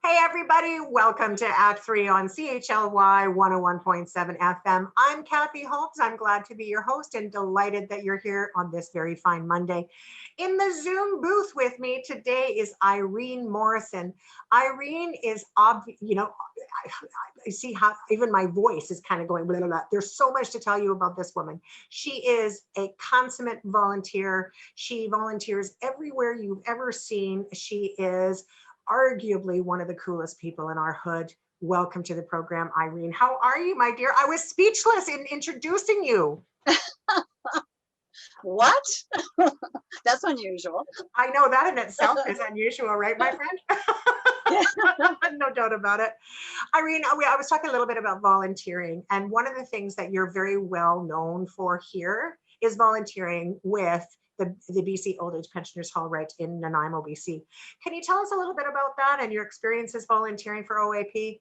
Hey everybody, welcome to Act 3 on CHLY 101.7 FM. I'm Kathy Holmes. I'm glad to be your host and delighted that you're here on this very fine Monday. In the Zoom booth with me today is Irene Morrison. Irene is, I see how even my voice is kind of going, blah, blah, blah. There's so much to tell you about this woman. She is a consummate volunteer. She volunteers everywhere you've ever seen. She is arguably one of the coolest people in our hood. Welcome to the program, Irene. How are you, my dear? I was speechless in introducing you. What? That's unusual. I know that in itself is unusual, right, my friend? No doubt about it. Irene, I was talking a little bit about volunteering, and one of the things that you're very well known for here is volunteering with the BC Old Age Pensioners Hall right in Nanaimo, BC. Can you tell us a little bit about that and your experiences volunteering for OAP?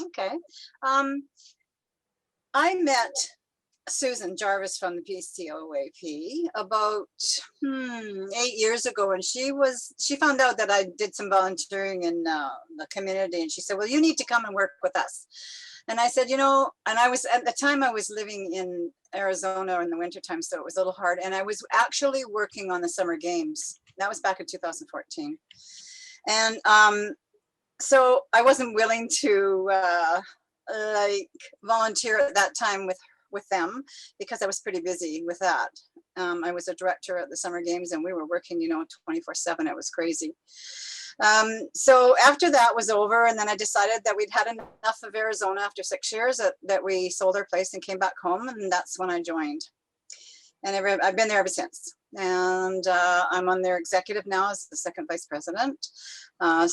Okay. I met Susan Jarvis from the BC OAP about 8 years ago, and she found out that I did some volunteering in the community, and she said, well, you need to come and work with us. And I said, and I was, at the time I was living in Arizona in the wintertime, so it was a little hard. And I was actually working on the summer games. That was back in 2014. And so I wasn't willing to volunteer at that time with them because I was pretty busy with that. I was a director at the summer games, and we were working, 24/7. It was crazy. So after that was over, and then I decided that we'd had enough of Arizona after 6 years that we sold our place and came back home, and that's when I joined. And I've been there ever since. And I'm on their executive now as the second vice president. What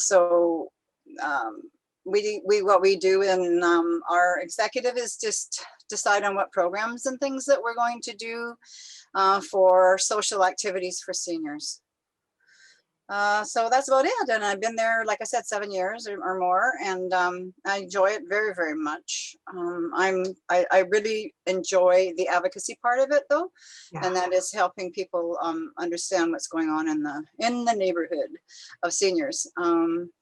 we do in our executive is just decide on what programs and things that we're going to do for social activities for seniors. So that's about it. And I've been there, like I said, 7 years or more, and I enjoy it very, very much. I really enjoy the advocacy part of it, though, and that is helping people understand what's going on in the neighborhood of seniors.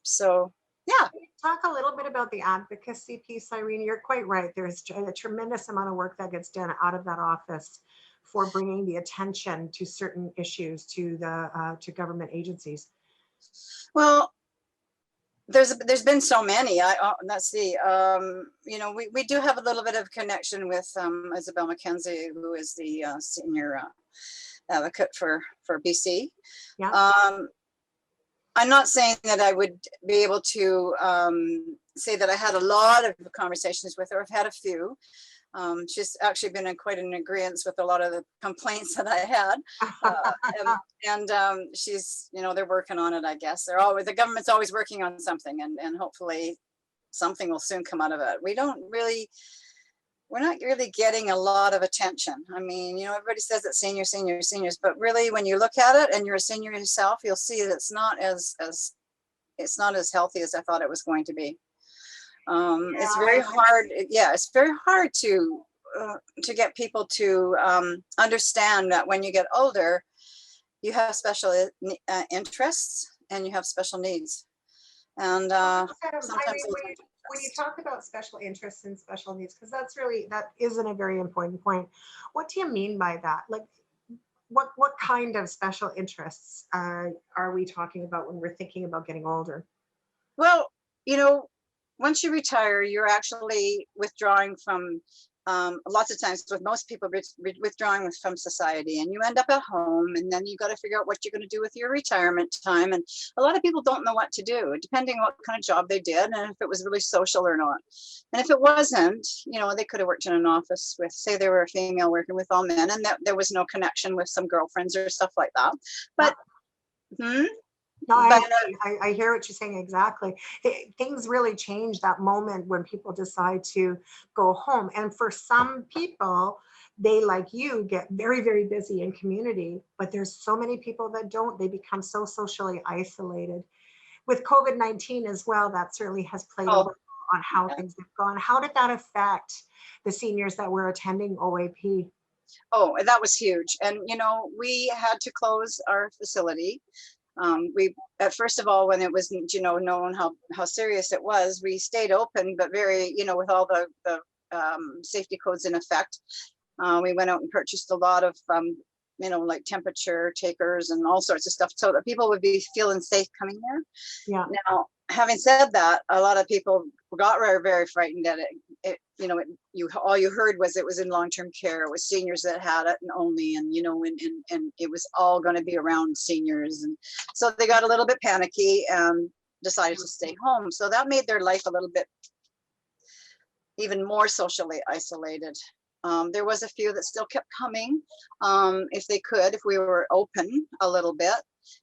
So yeah. Talk a little bit about the advocacy piece, Irene. You're quite right. There's a tremendous amount of work that gets done out of that office for bringing the attention to certain issues to to government agencies. Well, there's been so many. Let's see. We do have a little bit of connection with Isabel McKenzie, who is the senior advocate for BC. Yeah. I'm not saying that I would be able to say that I had a lot of conversations with her. I've had a few. She's actually been in quite an agreement with a lot of the complaints that I had, and she's, they're working on it. I guess the government's always working on something, and hopefully something will soon come out of it. We're not really getting a lot of attention. I mean, everybody says that seniors, but really, when you look at it and you're a senior yourself, you'll see that it's not as healthy as I thought it was going to be. It's very hard. Yeah, it's very hard to get people to understand that when you get older, you have special interests and you have special needs. And sometimes when you talk about special interests and special needs, because that isn't a very important point. What do you mean by that? Like, what kind of special interests are we talking about when we're thinking about getting older? Well, once you retire, you're actually withdrawing from, lots of times with most people withdrawing from society, and you end up at home, and then you got to figure out what you're going to do with your retirement time. And a lot of people don't know what to do, depending on what kind of job they did and if it was really social or not. And if it wasn't, they could have worked in an office with, say they were a female working with all men, and there was no connection with some girlfriends or stuff like that. But No, I hear what you're saying exactly. Things really change that moment when people decide to go home. And for some people, they, like you, get very, very busy in community, but there's so many people that don't. They become so socially isolated. With COVID-19 as well, that certainly has played a role on how things have gone. How did that affect the seniors that were attending OAP? Oh, that was huge. And, we had to close our facility. We, first of all, when it wasn't, you know, known how serious it was, we stayed open, but very, you know, with all the safety codes in effect. We went out and purchased a lot of, you know, like temperature takers and all sorts of stuff so that people would be feeling safe coming there. Yeah. Now, having said that, a lot of people got very, very frightened at it. You know, all you heard was it was in long-term care. It was seniors that had it and only, and, you know, and it was all going to be around seniors. And so they got a little bit panicky and decided to stay home. So that made their life a little bit even more socially isolated. There was a few that still kept coming if they could, if we were open a little bit,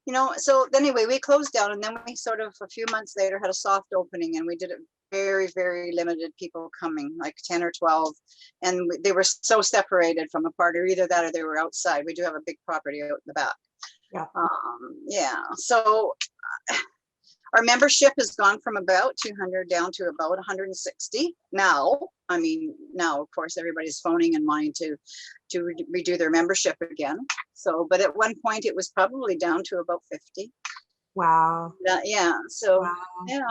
you know. So anyway, we closed down, and then we sort of a few months later had a soft opening, and we did it very, very limited people coming, like 10 or 12, and they were so separated from apart, or either that or they were outside. We do have a big property out in the back. Yeah. Yeah. So our membership has gone from about 200 down to about 160 now. I mean, now of course everybody's phoning and wanting to redo their membership again. So, but at one point it was probably down to about 50. Wow. Yeah. So, wow. yeah.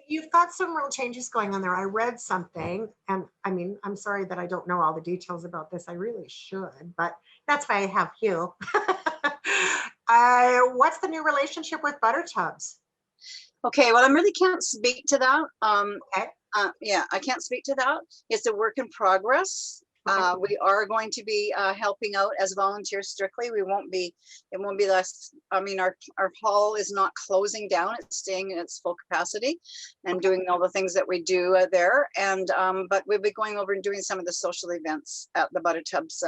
You've got some real changes going on there. I read something, and I mean, I'm sorry that I don't know all the details about this. I really should, but that's why I have you. What's the new relationship with butter tubs? Okay, well, I really can't speak to that. Okay. Yeah, I can't speak to that. It's a work in progress. We are going to be helping out as volunteers strictly. It won't be less. I mean, our hall is not closing down. It's staying in its full capacity and doing all the things that we do there. And but we'll be going over and doing some of the social events at the Butter Tubs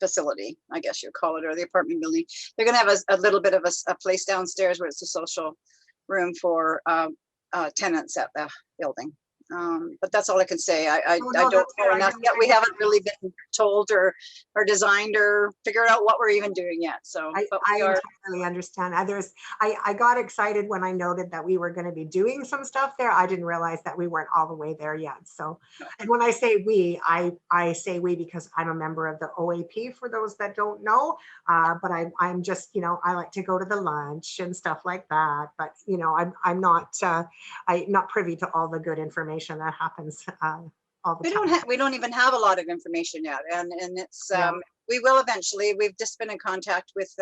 facility, I guess you call it, or the apartment building. They're going to have a little bit of a place downstairs where it's a social room for tenants at the building. But that's all I can say. I don't know enough yet. We haven't really been told or designed or figured out what we're even doing yet. So I entirely understand. I got excited when I noted that we were going to be doing some stuff there. I didn't realize that we weren't all the way there yet. So, and when I say we, I say we because I'm a member of the OAP, for those that don't know. But I'm just, you know, I like to go to the lunch and stuff like that. But, you know, I'm not privy to all the good information that happens all the time. We don't even have a lot of information yet, and it's we will eventually. We've just been in contact with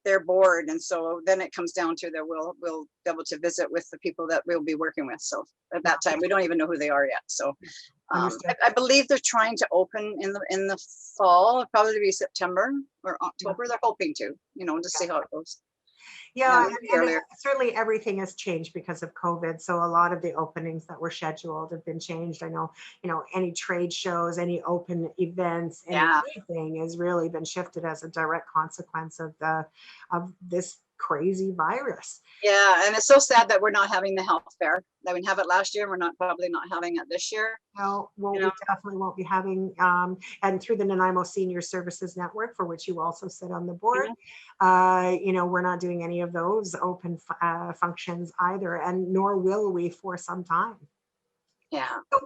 their board, and so then it comes down to that we'll be able to visit with the people that we'll be working with. So at that time, we don't even know who they are yet. So I believe they're trying to open in the fall. It'll probably be September or October. They're hoping to, you know, to see how it goes. Yeah, and certainly everything has changed because of COVID. So a lot of the openings that were scheduled have been changed. I know, you know, any trade shows, any open events, anything has really been shifted as a direct consequence of this crazy virus. Yeah, and it's so sad that we're not having the health fair. That we have it last year, and we're probably not having it this year. No, we definitely won't be having, and through the Nanaimo Senior Services Network, for which you also sit on the board, you know, we're not doing any of those open functions either, and nor will we for some time. Yeah, so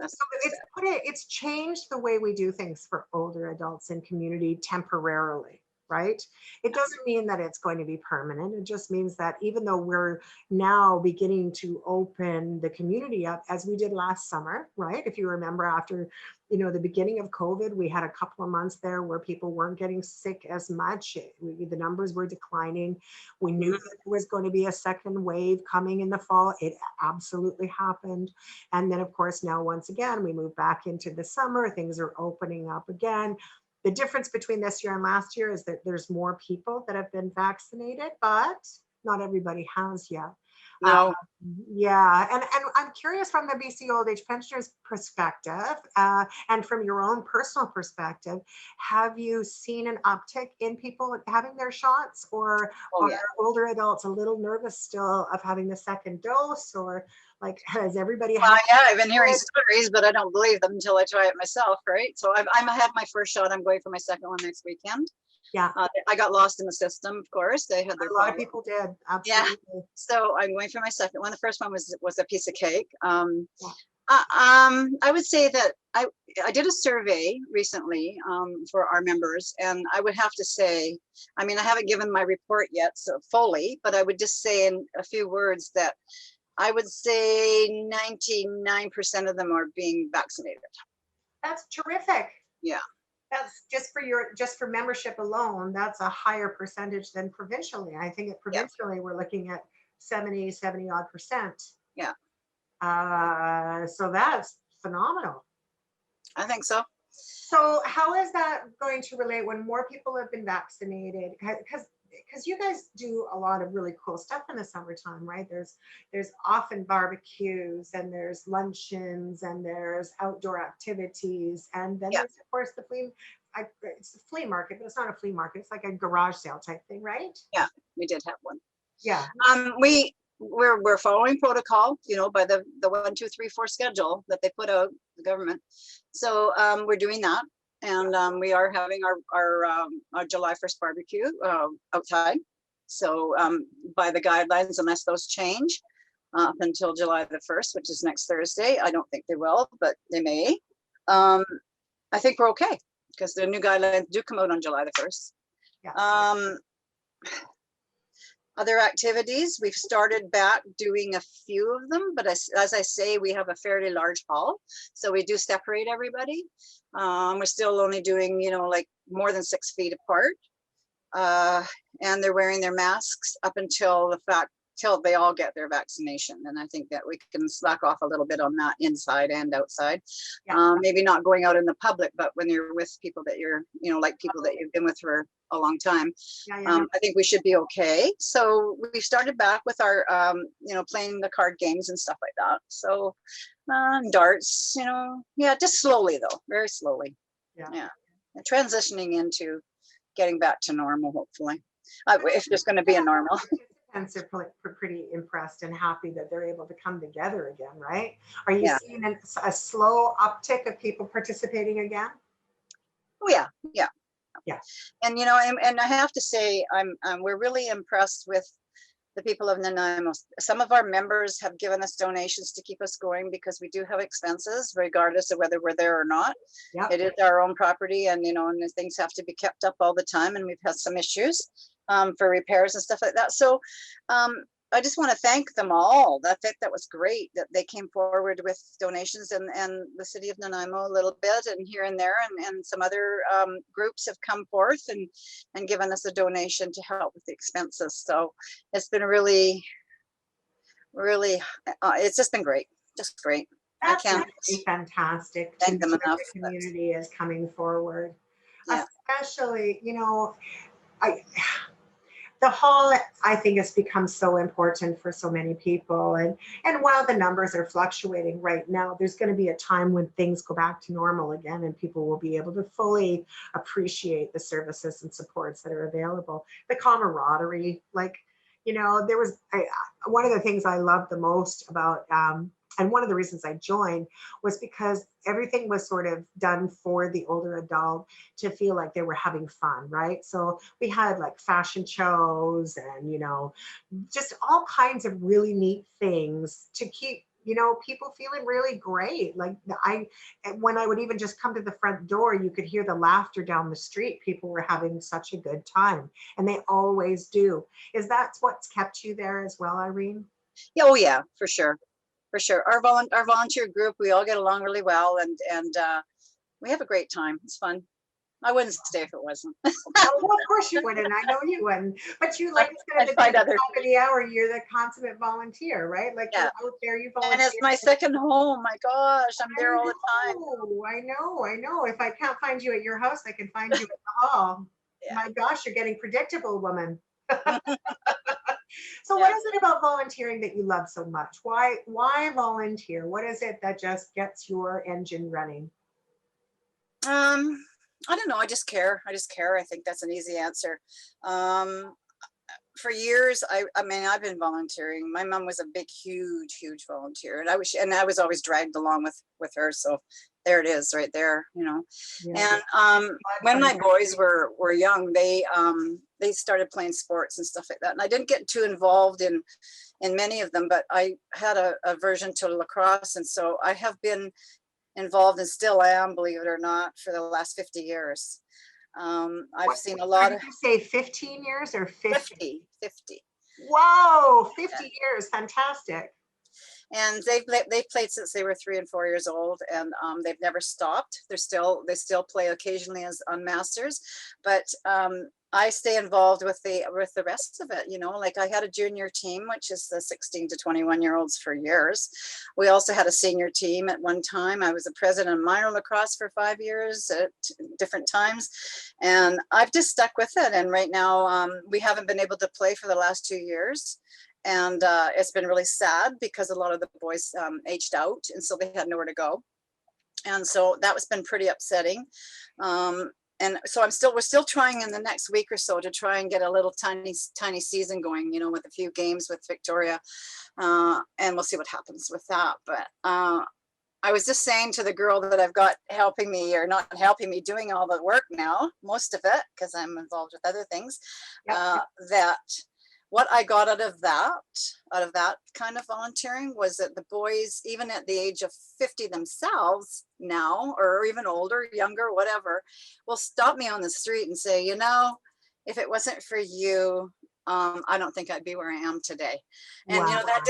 it's changed the way we do things for older adults in community temporarily. Right? It doesn't mean that it's going to be permanent. It just means that even though we're now beginning to open the community up as we did last summer, right? If you remember, after, you know, the beginning of COVID, we had a couple of months there where people weren't getting sick as much. The numbers were declining. We knew that there was going to be a second wave coming in the fall. It absolutely happened. And then, of course, now once again, we move back into the summer. Things are opening up again. The difference between this year and last year is that there's more people that have been vaccinated, but not everybody has yet. No. Yeah, and I'm curious from the BC Old Age Pensioners perspective, and from your own personal perspective, have you seen an uptick in people having their shots, or are older adults a little nervous still of having the second dose, or like has everybody? Yeah, I've been hearing stories, but I don't believe them until I try it myself, right? So I had my first shot. I'm going for my second one next weekend. Yeah, I got lost in the system, of course. They had their a lot of people did. Absolutely. Yeah. So I'm going for my second one. The first one was a piece of cake. I would say that I did a survey recently for our members, and I would have to say, I mean, I haven't given my report yet, so fully, but I would just say in a few words that I would say 99% of them are being vaccinated. That's terrific. Yeah. That's just for membership alone, that's a higher percentage than provincially. I think provincially we're looking at 70 odd percent. Yeah. So that's phenomenal. I think so. So how is that going to relate when more people have been vaccinated? Because you guys do a lot of really cool stuff in the summertime, right? There's often barbecues, and there's luncheons, and there's outdoor activities, and then there's of course it's a flea market, but it's not a flea market. It's like a garage sale type thing, right? Yeah, we did have one. Yeah. We're following protocol, by the 1, 2, 3, 4 schedule that they put out, the government. So we're doing that, and we are having our July 1st barbecue outside. So by the guidelines, unless those change up until July the 1st, which is next Thursday, I don't think they will, but they may. I think we're okay because the new guidelines do come out on July the 1st. Yeah. Other activities, we've started back doing a few of them, but as I say, we have a fairly large hall, so we do separate everybody. We're still only doing, like more than 6 feet apart, and they're wearing their masks up until they all get their vaccination. And I think that we can slack off a little bit on that inside and outside. Yeah. Maybe not going out in the public, but when you're with people that you're, like people that you've been with for a long time, I think we should be okay. So we started back with our, playing the card games and stuff like that. So darts, just slowly though, very slowly. Yeah. And transitioning into getting back to normal, hopefully, if there's going to be a normal. And they're pretty impressed and happy that they're able to come together again, right? Are you seeing a slow uptick of people participating again? Oh yeah. And and I have to say, we're really impressed with the people of Nanaimo. Some of our members have given us donations to keep us going because we do have expenses, regardless of whether we're there or not. Yep. It is our own property, and and things have to be kept up all the time, and we've had some issues for repairs and stuff like that. So I just want to thank them all. That was great that they came forward with donations, and the city of Nanaimo a little bit, and here and there, and some other groups have come forth and given us a donation to help with the expenses. So it's been really, it's just been great, just great. That's fantastic. Thank them enough. The community is coming forward, especially the hall, I think, has become so important for so many people. And while the numbers are fluctuating right now, there's going to be a time when things go back to normal again, and people will be able to fully appreciate the services and supports that are available. The camaraderie, there was one of the things I loved the most about, and one of the reasons I joined was because everything was sort of done for the older adult to feel like they were having fun, right? So we had like fashion shows and, just all kinds of really neat things to keep, people feeling really great. Like when I would even just come to the front door, you could hear the laughter down the street. People were having such a good time, and they always do. Is that what's kept you there as well, Irene? Yeah, oh yeah, for sure. For sure. Our volunteer group, we all get along really well, and we have a great time. It's fun. I wouldn't stay if it wasn't. Well, of course you wouldn't. I know you wouldn't. But you, like I said, at the top of the hour, you're the consummate volunteer, right? Like you're out there, you volunteer. And it's my second home. My gosh, I'm there all the time. I know. If I can't find you at your house, I can find you at the hall. Yeah. My gosh, you're getting predictable, woman. So what is it about volunteering that you love so much? Why volunteer? What is it that just gets your engine running? I don't know. I just care. I think that's an easy answer. For years, I've been volunteering. My mom was a big, huge volunteer, and I was always dragged along with her. So there it is, right there, Yeah. And when my boys were young, they started playing sports and stuff like that, and I didn't get too involved in in many of them, but I had a aversion to lacrosse. And so I have been involved and still am, believe it or not, for the last 50 years. I've seen a lot Did of you say 15 years or 50? 50. Whoa, 50 years. Fantastic. And they've played since they were 3 and 4 years old, and they've never stopped. They still play occasionally as on masters, but I stay involved with the rest of it. You know, like I had a junior team, which is the 16 to 21-year-olds for years. We also had a senior team at one time. I was the president of minor lacrosse for 5 years at different times, and I've just stuck with it. And right now, we haven't been able to play for the last 2 years. And it's been really sad because a lot of the boys aged out, and so they had nowhere to go. And so that was been pretty upsetting. And so we're still trying in the next week or so to try and get a little tiny season going, you know, with a few games with Victoria. And we'll see what happens with that. But I was just saying to the girl that I've got helping me, or not helping me, doing all the work now, most of it, because I'm involved with other things, that what I got out of that kind of volunteering was that the boys, even at the age of 50 themselves now, or even older, younger, whatever, will stop me on the street and say, you know, if it wasn't for you, I don't think I'd be where I am today. And you know, that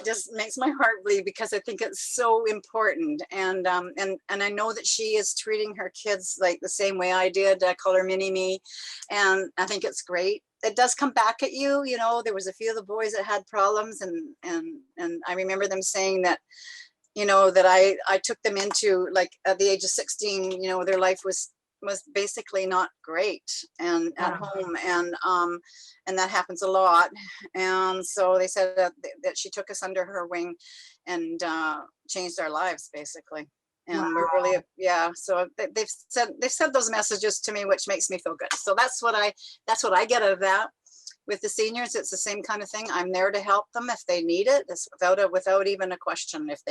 just makes my heart bleed, because I think it's so important. And I know that she is treating her kids like the same way I did. I call her mini me, and I think it's great. It does come back at you. You know, there was a few of the boys that had problems, and I remember them saying that, you know, that I took them into, like, at the age of 16, you know, their life was basically not great and at home, and that happens a lot. And so they said that she took us under her wing and changed our lives basically. And we're really, so they've said those messages to me, which makes me feel good. So that's what I get out of that. With the seniors, it's the same kind of thing. I'm there to help them if they need it. It's without even a question. If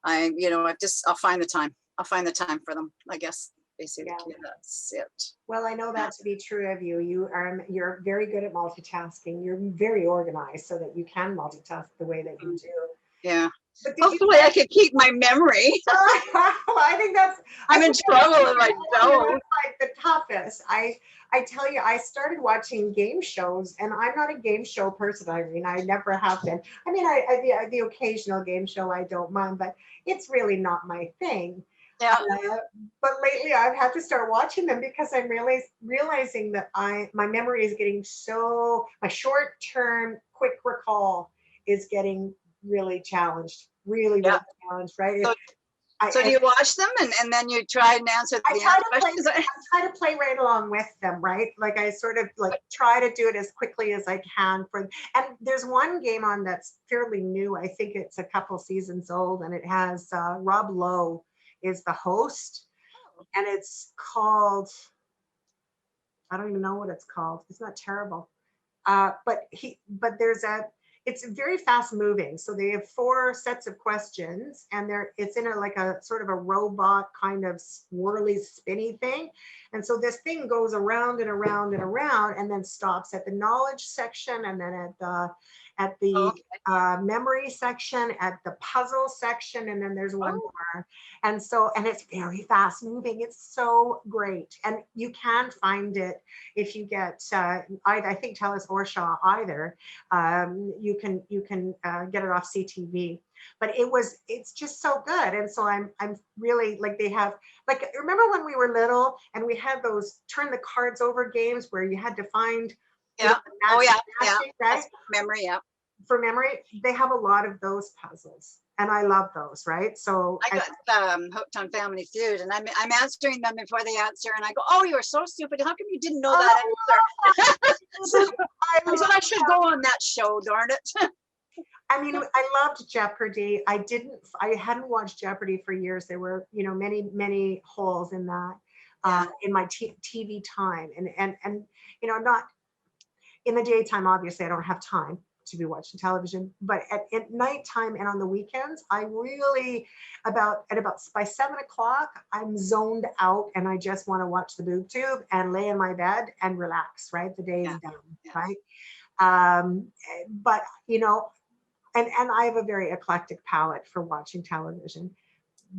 I'll find the time. I'll find the time for them, I guess. Basically, that's it. Well, I know that to be true of you. You're very good at multitasking. You're very organized so that you can multitask the way that you do. Yeah. Hopefully I could keep my memory. I think I'm in trouble if I don't. Like the toughest. I tell you, I started watching game shows, and I'm not a game show person, Irene. I never have been. I mean, the occasional game show I don't mind, but it's really not my thing. Yeah. But lately I've had to start watching them because I'm realizing that my memory is getting my short-term quick recall is getting really challenged, really challenged, right? So do you watch them and then you try and answer the questions? I try to play right along with them, right? Like I sort of like try to do it as quickly as I can and there's one game on that's fairly new. I think it's a couple seasons old, and it has Rob Lowe is the host, and it's called, I don't even know what it's called. It's not terrible. But it's very fast moving. So they have 4 sets of questions, and it's in a sort of a robot kind of swirly spinny thing. And so this thing goes around and around and around, and then stops at the knowledge section, and then at the memory section, at the puzzle section, and then there's one more. And it's very fast moving. It's so great. And you can find it if you get, I think Telus or Shaw either. You can get it off CTV. But it's just so good. And so I'm really like, they have, like, remember when we were little and we had those turn the cards over games where you had to find, right? Memory, For memory, they have a lot of those puzzles, and I love those, right? So I got hooked on Family Feud, and I'm answering them before they answer, and I go, "Oh, you are so stupid! How come you didn't know that answer?" So I should go on that show. Darn it! I mean, I loved Jeopardy. I hadn't watched Jeopardy for years. There were, many holes in that in my TV time, and not in the daytime. Obviously, I don't have time to be watching television, but at nighttime and on the weekends, I really by 7 o'clock, I'm zoned out, and I just want to watch the boob tube and lay in my bed and relax. Right, the day is done. Right, but and I have a very eclectic palette for watching television.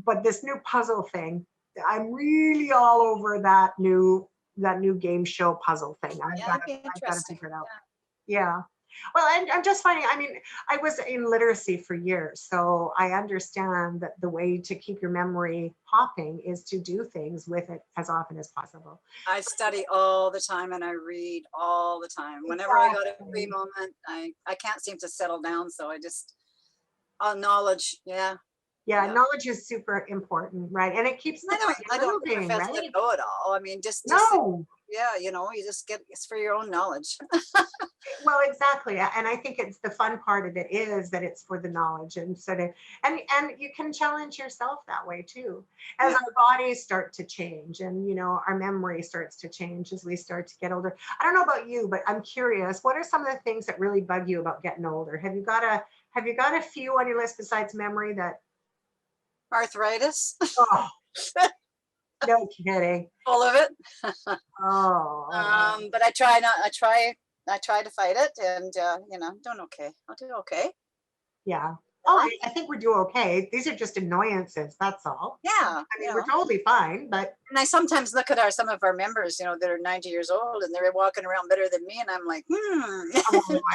But this new puzzle thing, I'm really all over that new game show puzzle thing. Yeah, that'd be I've got to interesting. figure it out. Yeah. Well, and I'm just finding, I mean, I was in literacy for years, so I understand that the way to keep your memory popping is to do things with it as often as possible. I study all the time and I read all the time. Whenever I got a free moment, I can't seem to settle down. So I just, knowledge. Yeah. Yeah, knowledge is super important, right? And it keeps the I don't moving, profess to right? know it all. I mean, just No. yeah, you know, you just get, it's for your own knowledge. Well, exactly. And I think it's the fun part of it is that it's for the knowledge and sort of, and you can challenge yourself that way too. As Yeah. our bodies start to change and, you know, our memory starts to change as we start to get older. I don't know about you, but I'm curious, what are some of the things that really bug you about getting older? Have you got a few on your list besides memory that, Arthritis, oh, no kidding. full of it. Oh, But I try not, I try to fight it and, you know, doing okay. I'll do okay. yeah. Oh, I think we're doing okay. These are just annoyances. That's all. Yeah. I mean, we're totally fine, but And I sometimes look at some of our members, you know, that are 90 years old and they're walking around better than me. And I'm like, oh,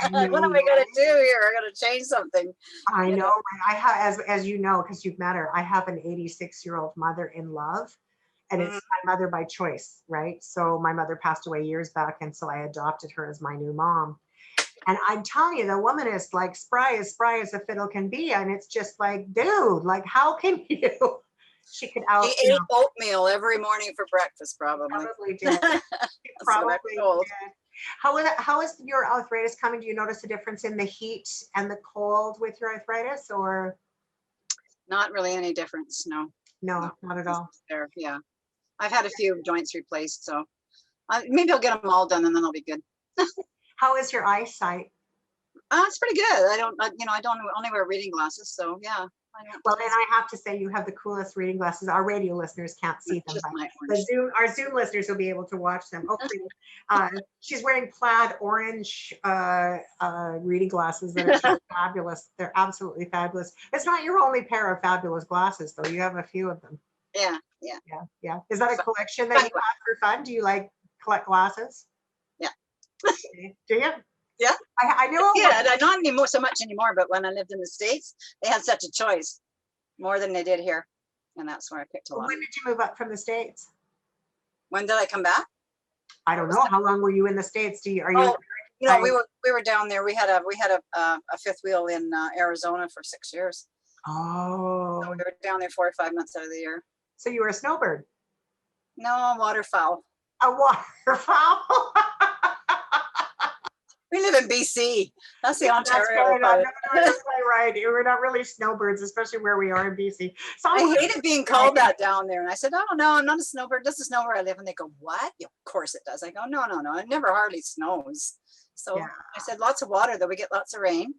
I what am I going to do here? I got to change something. I you know, know. right? I have, as you know, because you've met her, I have an 86-year-old mother in love, and it's my mother by choice, right? So my mother passed away years back, and so I adopted her as my new mom. And I'm telling you, the woman is like spry as a fiddle can be, and it's just like, dude, like, how can you? She could She ate oatmeal every morning for breakfast, probably. probably did. She probably did. How is your arthritis coming? Do you notice a difference in the heat and the cold with your arthritis, or Not really any difference. No. no, not at all? There. Yeah. I've had a few joints replaced, so maybe I'll get them all done and then I'll be good. How is your eyesight? It's pretty good. You know, I don't only wear reading glasses, so yeah. Well, and I have to say, you have the coolest reading glasses. Our radio listeners can't see them, but our Zoom listeners will be able to watch them. Hopefully, she's wearing plaid orange reading glasses that are fabulous. They're absolutely fabulous. It's not your only pair of fabulous glasses, though. You have a few of them. Yeah. Is that a collection that you have for fun? Do you like collect glasses? Yeah. Do you? Yeah. I know. Yeah, not anymore so much anymore, but when I lived in the States, they had such a choice, more than they did here. And that's where I picked a lot. When did you move up from the States? When did I come back? I don't know. How long were you in the States? You know, we were down there. We had a fifth wheel in Arizona for 6 years. Oh. So we were down there 4 or 5 months out of the year. So you were a snowbird? No, waterfowl. A waterfowl? We live in BC. That's the Ontario part. That's right. We're not really snowbirds, especially where we are in BC. So I hated being called that down there. And I said, oh, no, I'm not a snowbird. Does it snow where I live? And they go, what? Yeah, of course it does. I go, no. It never hardly snows. So I said, lots of water, though. We get lots of rain.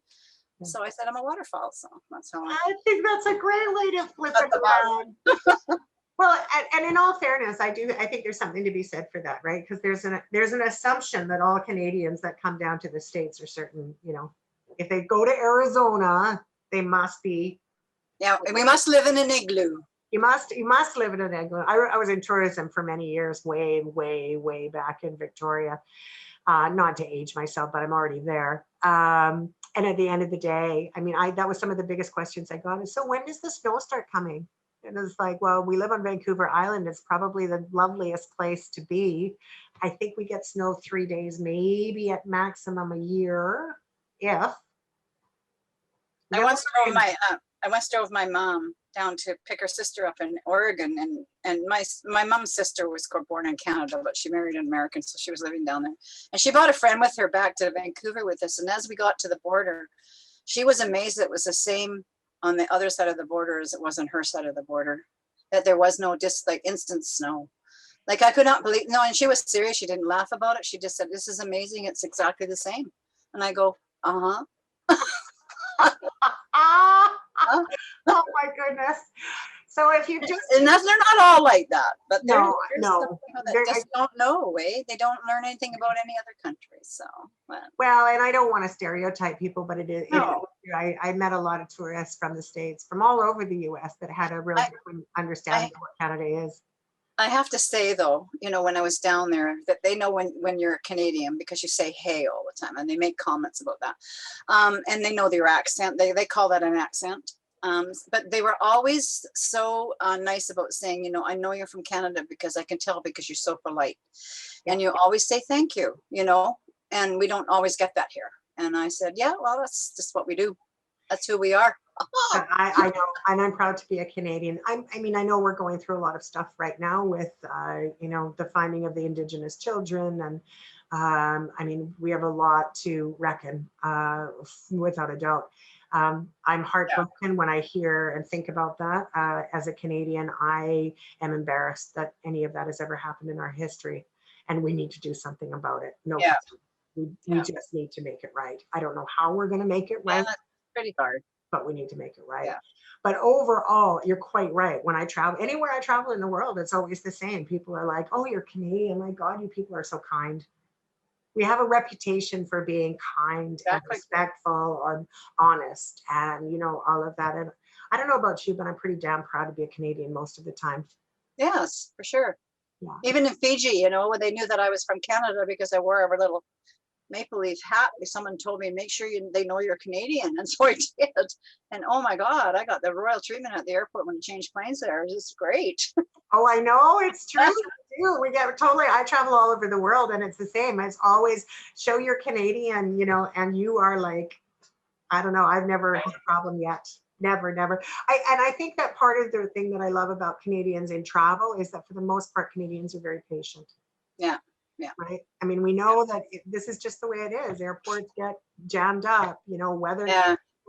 So I said, I'm a waterfowl. So that's how I think that's a great way to flip it around. Well, and in all fairness, I think there's something to be said for that, right? Because there's an assumption that all Canadians that come down to the States are certain, you know, if they go to Arizona, they must be. Yeah, we must live in an igloo. You must live in an igloo. I was in tourism for many years, way back in Victoria. Not to age myself, but I'm already there. And at the end of the day, I mean, that was some of the biggest questions I got is, so when does the snow start coming? And it's like, well, we live on Vancouver Island. It's probably the loveliest place to be. I think we get snow 3 days, maybe at maximum a year, if. I once drove my mom down to pick her sister up in Oregon, and my mom's sister was born in Canada, but she married an American, so she was living down there. And she brought a friend with her back to Vancouver with us. And as we got to the border, she was amazed that it was the same on the other side of the border as it was on her side of the border, that there was no just like instant snow. Like I could not believe, no, and she was serious. She didn't laugh about it. She just said, this is amazing. It's exactly the same. And I go, uh-huh. Oh my goodness. So if you just, and they're not all like that, but no, that just don't know, they don't learn anything about any other country. So well, and I don't want to stereotype people, but it is I met a lot of tourists from the States, from all over the US that had a really I, different I, understanding of what Canada is. I have to say though, when I was down there, that they know when you're Canadian because you say hey all the time, and they make comments about that. And they know your accent. They call that an accent. But they were always so nice about saying, I know you're from Canada because I can tell because you're so polite. Yeah. And you always say thank you, and we don't always get that here. And I said, yeah, well, that's just what we do. That's who we are. But I know, and I'm proud to be a Canadian. I mean, I know we're going through a lot of stuff right now with, the finding of the Indigenous children. And I mean, we have a lot to reckon, without a doubt. I'm heartbroken when I hear and think about that. As a Canadian, I am embarrassed that any of that has ever happened in our history. And we need to do something about it. No, Yeah. we just need to make it right. I don't know how we're going to make it right. Yeah, that's pretty hard. But we need to make it right. Yeah. But overall, you're quite right. When I travel, anywhere I travel in the world, it's always the same. People are like, oh, you're Canadian. My God, you people are so kind. We have a reputation for being kind and respectful and honest and, all of that. And I don't know about you, but I'm pretty damn proud to be a Canadian most of the time. Yes, for sure. Yeah. Even in Fiji, when they knew that I was from Canada because I wore our little maple leaf hat, someone told me, make sure they know you're Canadian. And so I did. And oh my God, I got the royal treatment at the airport when I changed planes there. It was great. Oh, I know, it's true. We get totally, I travel all over the world and it's the same. It's always show you're Canadian, and you are like, I don't know, I've never had a problem yet. Never. And I think that part of the thing that I love about Canadians in travel is that for the most part, Canadians are very patient. Yeah. Right. I mean, we know that this is just the way it is. Airports get jammed up, weather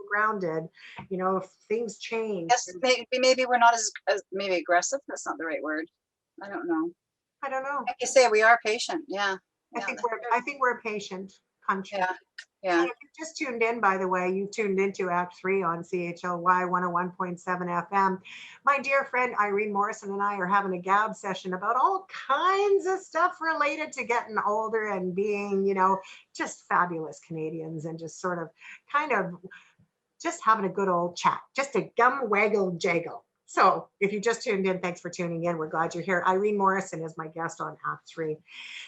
grounded, things change. Yes, maybe we're not as maybe aggressive. That's not the right word. I don't know. Like you say, we are patient. Yeah. I think we're a patient country. Yeah. And if you just tuned in, by the way, you tuned into Act 3 on CHLY 101.7 FM. My dear friend Irene Morrison and I are having a gab session about all kinds of stuff related to getting older and being, just fabulous Canadians and just sort of kind of just having a good old chat, just a gum waggle jaggle. So if you just tuned in, thanks for tuning in. We're glad you're here. Irene Morrison is my guest on Act 3.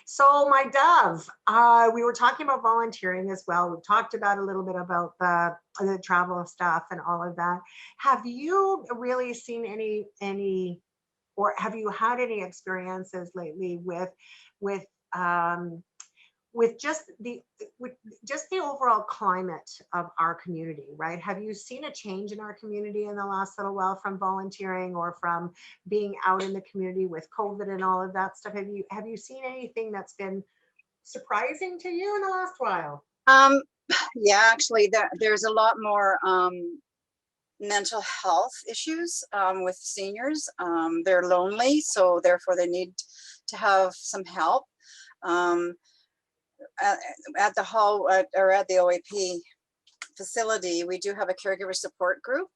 So my dove, we were talking about volunteering as well. We've talked about a little bit about the travel stuff and all of that. Have you really seen any, or have you had any experiences lately with just the overall climate of our community, right? Have you seen a change in our community in the last little while from volunteering or from being out in the community with COVID and all of that stuff? Have you seen anything that's been surprising to you in the last while? Yeah, actually, there's a lot more mental health issues with seniors. They're lonely, so therefore they need to have some help. At the hall or at the OAP facility, we do have a caregiver support group,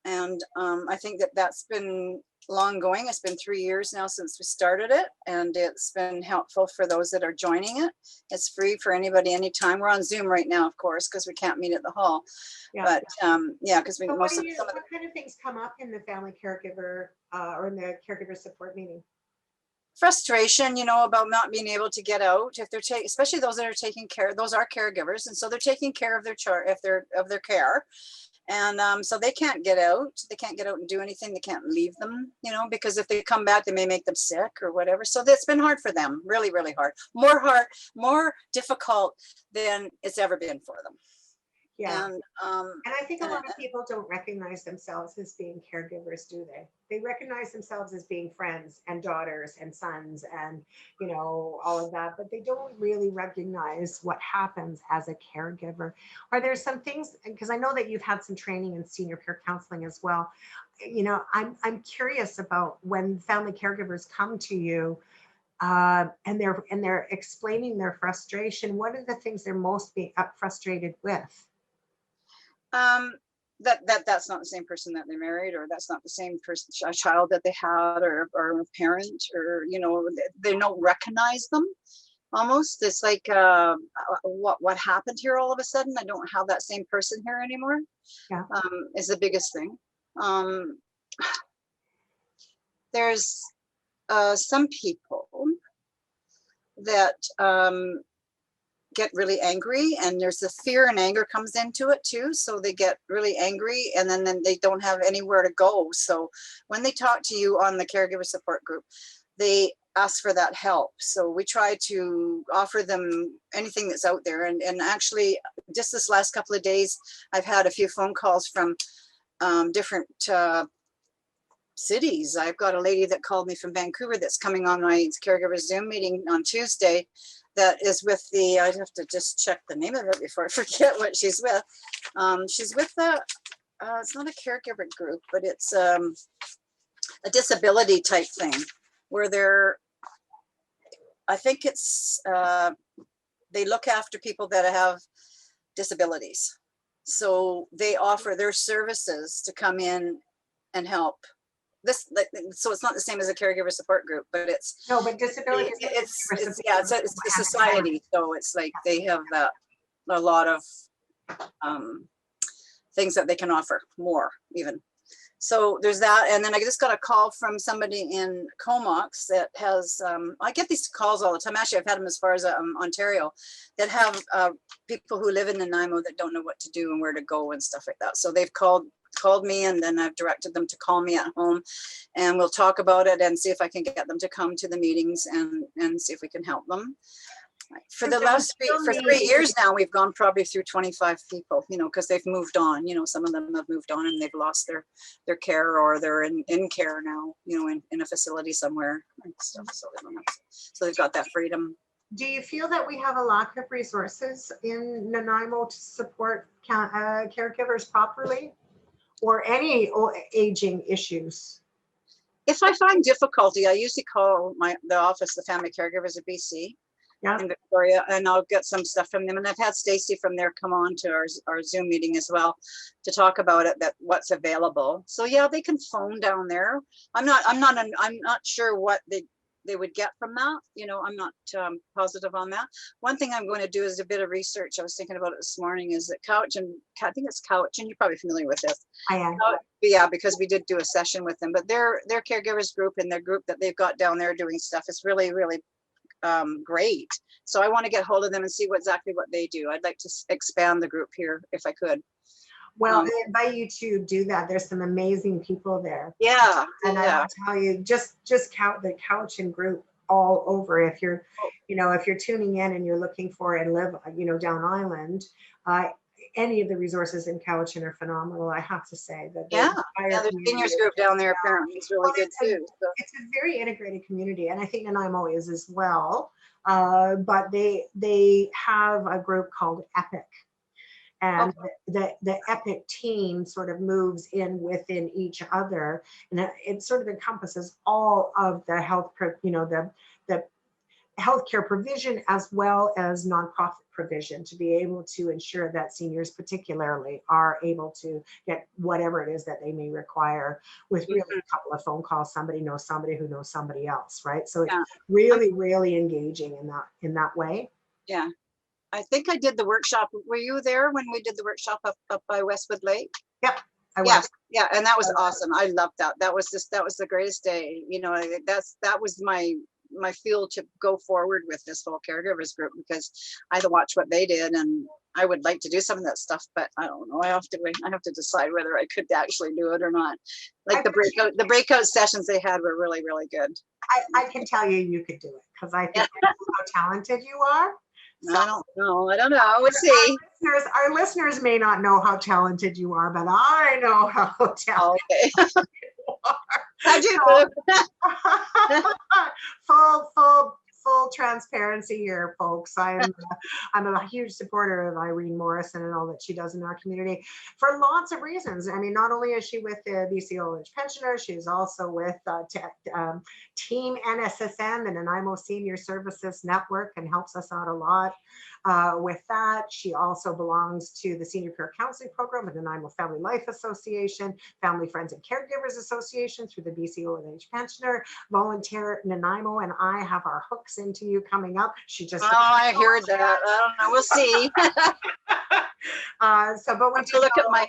and I think that's been long going. It's been 3 years now since we started it, and it's been helpful for those that are joining it. It's free for anybody anytime. We're on Zoom right now, of course, because we can't meet at the hall. But because we what kind of things come up in the family caregiver or in the caregiver support meeting? Frustration, about not being able to get out if they're especially those that are taking care. Those are caregivers, and so they're taking care of their their care, and so they can't get out. They can't get out and do anything. They can't leave them, because if they come back, they may make them sick or whatever. So that's been hard for them. Really, really hard. More difficult than it's ever been for them. Yeah. And I think a lot of people don't recognize themselves as being caregivers, do they? They recognize themselves as being friends and daughters and sons and, all of that, but they don't really recognize what happens as a caregiver. Are there some things, because I know that you've had some training in senior peer counseling as well. I'm curious about when family caregivers come to you and they're explaining their frustration. What are the things they're most frustrated with? That's not the same person that they married, or that's not the same person, a child that they had, or a parent, or they don't recognize them. almost. It's like, what happened here all of a sudden? I don't have that same person here anymore. Yeah. Is the biggest thing. There's some people that get really angry, and there's the fear and anger comes into it too. So they get really angry, and then they don't have anywhere to go. So when they talk to you on the caregiver support group, they ask for that help. So we try to offer them anything that's out there. And actually, just this last couple of days, I've had a few phone calls from different cities. I've got a lady that called me from Vancouver that's coming on my caregiver Zoom meeting on Tuesday, that is with the, I'd have to just check the name of it before I forget what she's with. She's with the, it's not a caregiver group, but it's a disability type thing where they're, I think it's, they look after people that have disabilities. So they offer their services to come in and help. This, so it's not the same as a caregiver support group, but it's No, but disability. It's a society. So it's like they have a lot of things that they can offer more even. So there's that. And then I just got a call from somebody in Comox that has, I get these calls all the time. Actually, I've had them as far as Ontario, that have people who live in Nanaimo that don't know what to do and where to go and stuff like that. So they've called me, and then I've directed them to call me at home, and we'll talk about it and see if I can get them to come to the meetings and see if we can help them. For the last 3 years now, we've gone probably through 25 people, you know, because they've moved on. You know, some of them have moved on and they've lost their care, or they're in care now, you know, in a facility somewhere and stuff. So they don't have to, so they've got that freedom. Do you feel that we have a lack of resources in Nanaimo to support caregivers properly, or any aging issues? If I find difficulty, I usually call the office, the Family Caregivers of BC. Yeah. In Victoria, and I'll get some stuff from them. And I've had Stacy from there come on to our Zoom meeting as well to talk about it, that what's available. So yeah, they can phone down there. I'm not sure what they would get from that. You know, I'm not positive on that. One thing I'm going to do is a bit of research. I was thinking about it this morning, is that Couch, and I think it's Couch, and you're probably familiar with this. I am. Yeah, because we did do a session with them, but their caregivers group and their group that they've got down there doing stuff is really, really great. So I want to get hold of them and see exactly what they do. I'd like to expand the group here if I could. Well, I invite you to do that. There's some amazing people there. Yeah. And yeah. I will tell you, just count the Couch and group all over. If you're, you know, if you're tuning in and you're looking for and live, you know, down island, any of the resources in Couch are phenomenal. I have to say that. The seniors group down there apparently is really good too. So. It's a very integrated community, and I think Nanaimo is as well. But they have a group called EPIC, and the EPIC team sort of moves in within each other, and it sort of encompasses all of the health, you know, the healthcare provision as well as nonprofit provision, to be able to ensure that seniors particularly are able to get whatever it is that they may require, with really a couple of phone calls. Somebody knows somebody who knows somebody else, right? So it's really, really engaging in that way. Yeah. I think I did the workshop. Were you there when we did the workshop up by Westwood Lake? Yep. I was. Yeah, and that was awesome. I loved that. That was the greatest day. You know, that was my fuel to go forward with this whole caregivers group, because I had to watch what they did, and I would like to do some of that stuff, but I don't know. I have to decide whether I could actually do it or not. Like the breakout sessions they had were really, really good. I can tell you could do it, because I think how talented you are. So, I don't know. We'll see. Our listeners may not know how talented you are, but I know how talented you are. I do. Full transparency here, folks. I'm a huge supporter of Irene Morrison and all that she does in our community for lots of reasons. I mean, not only is she with the BC Old Age Pensioners, she's also with Team NSSN, the Nanaimo Senior Services Network, and helps us out a lot. with that. She also belongs to the Senior Peer Counseling Program with the Nanaimo Family Life Association, Family Friends and Caregivers Association through the BC Old Age Pensioner, Volunteer Nanaimo, and I have our hooks into you coming up. She just Oh, I heard that. I don't know. We'll see. but when To look at my,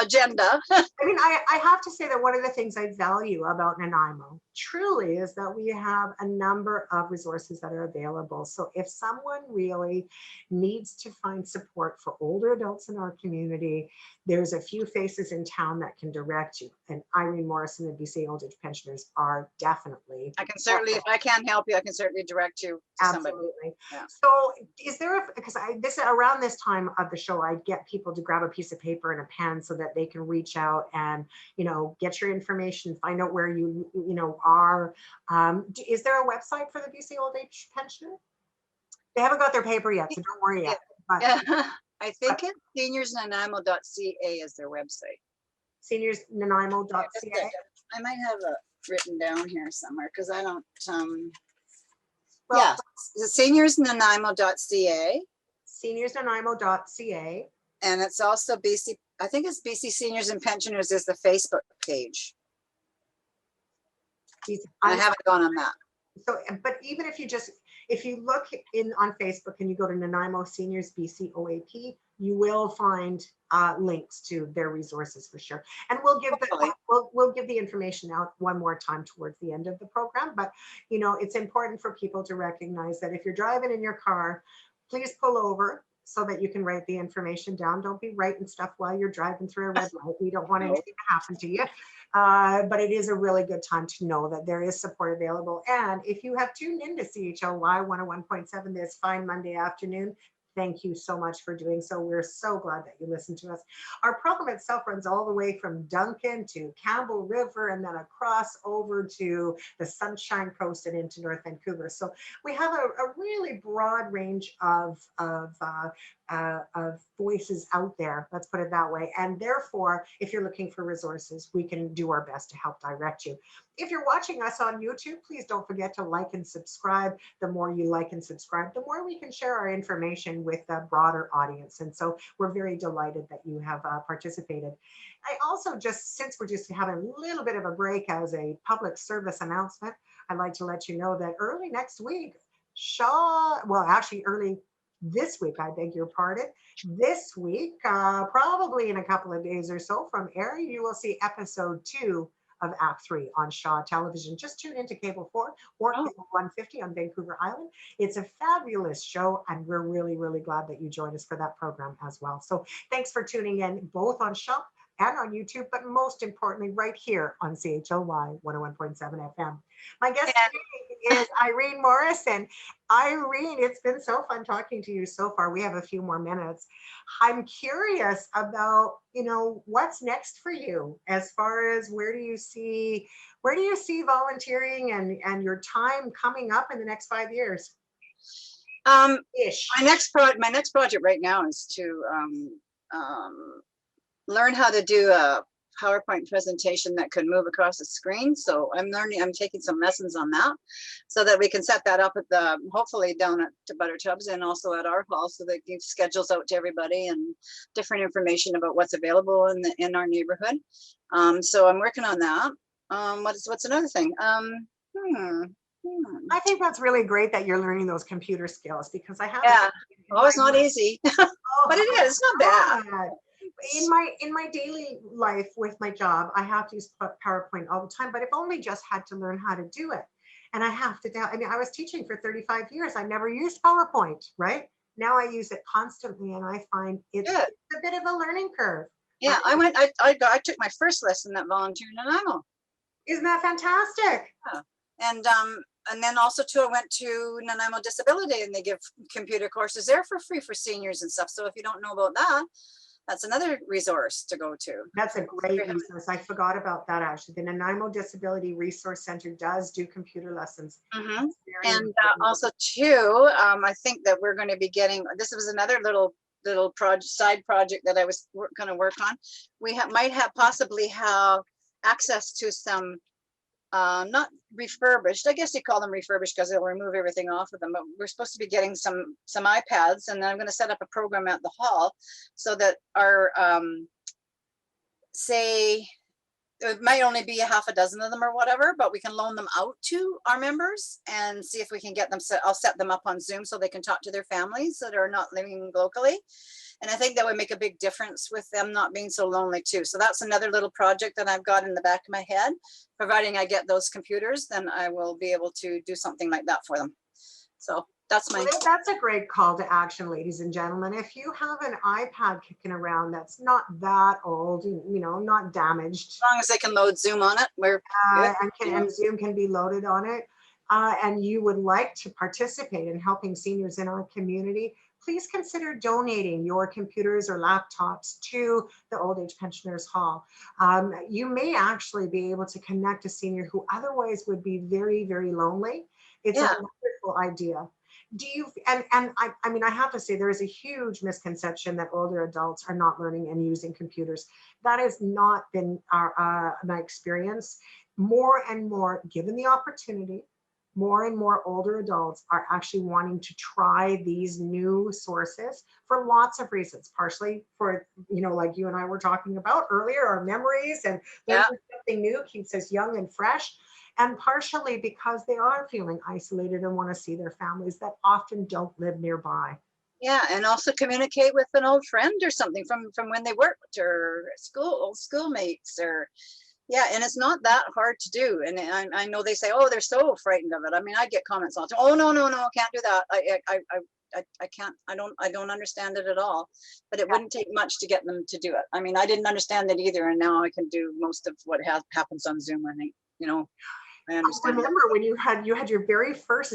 agenda. I mean, I have to say that one of the things I value about Nanaimo truly is that we have a number of resources that are available. So if someone really needs to find support for older adults in our community, there's a few faces in town that can direct you. And Irene Morrison and BC Old Age Pensioners are definitely. I can certainly, if I can't help you, I can certainly direct you to somebody. Absolutely. Yeah. So is there, because around this time of the show, I get people to grab a piece of paper and a pen so that they can reach out and, get your information, find out where you are. Is there a website for the BC Old Age Pensioner? They haven't got their paper yet, so don't worry yet. But, I think it's seniorsnanaimo.ca is their website. seniorsnanaimo.ca. I might have it written down here somewhere because I don't, Well, seniorsnanaimo.ca. seniorsnanaimo.ca. And it's also BC, I think it's BC Seniors and Pensioners is the Facebook page. I haven't gone on that. So, but even if you look on Facebook and you go to Nanaimo Seniors BC OAP, you will find links to their resources for sure. And we'll give we'll give the information out one more time towards the end of the program. But it's important for people to recognize that if you're driving in your car, please pull over so that you can write the information down. Don't be writing stuff while you're driving through a red light. We don't want anything to happen to you. But it is a really good time to know that there is support available. And if you have tuned into CHLY 101.7 this fine Monday afternoon, thank you so much for doing so. We're so glad that you listened to us. Our program itself runs all the way from Duncan to Campbell River and then across over to the Sunshine Coast and into North Vancouver. So we have a really broad range of voices out there, let's put it that way. And therefore, if you're looking for resources, we can do our best to help direct you. If you're watching us on YouTube, please don't forget to like and subscribe. The more you like and subscribe, the more we can share our information with a broader audience. And so we're very delighted that you have participated. I also since we're just having a little bit of a break as a public service announcement, I'd like to let you know that early next week, early this week, I beg your pardon. This week, probably in a couple of days or so from air, you will see episode 2 of Act 3 on Shaw Television. Just tune into Cable 4 or Cable 150 on Vancouver Island. It's a fabulous show, and we're really, really glad that you joined us for that program as well. So thanks for tuning in both on Shaw and on YouTube, but most importantly, right here on CHLY 101.7 FM. My guest today is Irene Morrison. Irene, it's been so fun talking to you so far. We have a few more minutes. I'm curious about, what's next for you as far as where do you see volunteering and your time coming up in the next 5 years? My next project right now is to learn how to do a PowerPoint presentation that could move across the screen. So I'm taking some lessons on that so that we can set that up at hopefully down at Buttertubs and also at our hall, so that gives schedules out to everybody and different information about what's available in our neighborhood. So I'm working on that. What's another thing? I think that's really great that you're learning those computer skills, because I have. Yeah. Oh, it's not easy, but it is. It's not bad. In my daily life with my job, I have to use PowerPoint all the time, but I've only just had to learn how to do it. And I have to, I was teaching for 35 years. I never used PowerPoint, right? Now I use it constantly, and I find it's a bit of a learning curve. Yeah, right? I took my first lesson at Volunteer Nanaimo. Isn't that fantastic? Yeah. And then also too, I went to Nanaimo Disability, and they give computer courses there for free for seniors and stuff. So if you don't know about that, that's another resource to go to. That's a great resource. I forgot about that, actually. The Nanaimo Disability Resource Center does do computer lessons. Mm-hmm. And also too, I think that we're going to be getting, this was another little side project that I was going to work on. We might possibly have access to some not refurbished. I guess you call them refurbished because they'll remove everything off of them. But we're supposed to be getting some iPads, and then I'm going to set up a program at the hall so that our say it might only be a half a dozen of them or whatever, but we can loan them out to our members and see if we can get them set. I'll set them up on Zoom so they can talk to their families that are not living locally. And I think that would make a big difference with them not being so lonely too. So that's another little project that I've got in the back of my head. Providing I get those computers, then I will be able to do something like that for them. So that's my. Well, that's a great call to action, ladies and gentlemen. If you have an iPad kicking around that's not that old, you know, not damaged, As long as they can load Zoom on it, we're and Zoom can be loaded on it, and you would like to participate in helping seniors in our community, please consider donating your computers or laptops to the Old Age Pensioners Hall. You may actually be able to connect a senior who otherwise would be very, very lonely. It's a wonderful idea. Do you, I mean, I have to say there is a huge misconception that older adults are not learning and using computers. That has not been my experience. More and more, given the opportunity, more and more older adults are actually wanting to try these new sources for lots of reasons, partially for, you know, like you and I were talking about earlier, our memories, and something new keeps us young and fresh. And partially because they are feeling isolated and want to see their families that often don't live nearby. Yeah, and also communicate with an old friend or something from when they worked, or old schoolmates, or and it's not that hard to do. And I know they say, oh, they're so frightened of it. I mean, I get comments all the time, oh, no, can't do that. I can't, I don't understand it at all. But it wouldn't take much to get them to do it. I mean, I didn't understand it either, and now I can do most of what happens on Zoom. I think, you know, I understand. I remember when you had your very first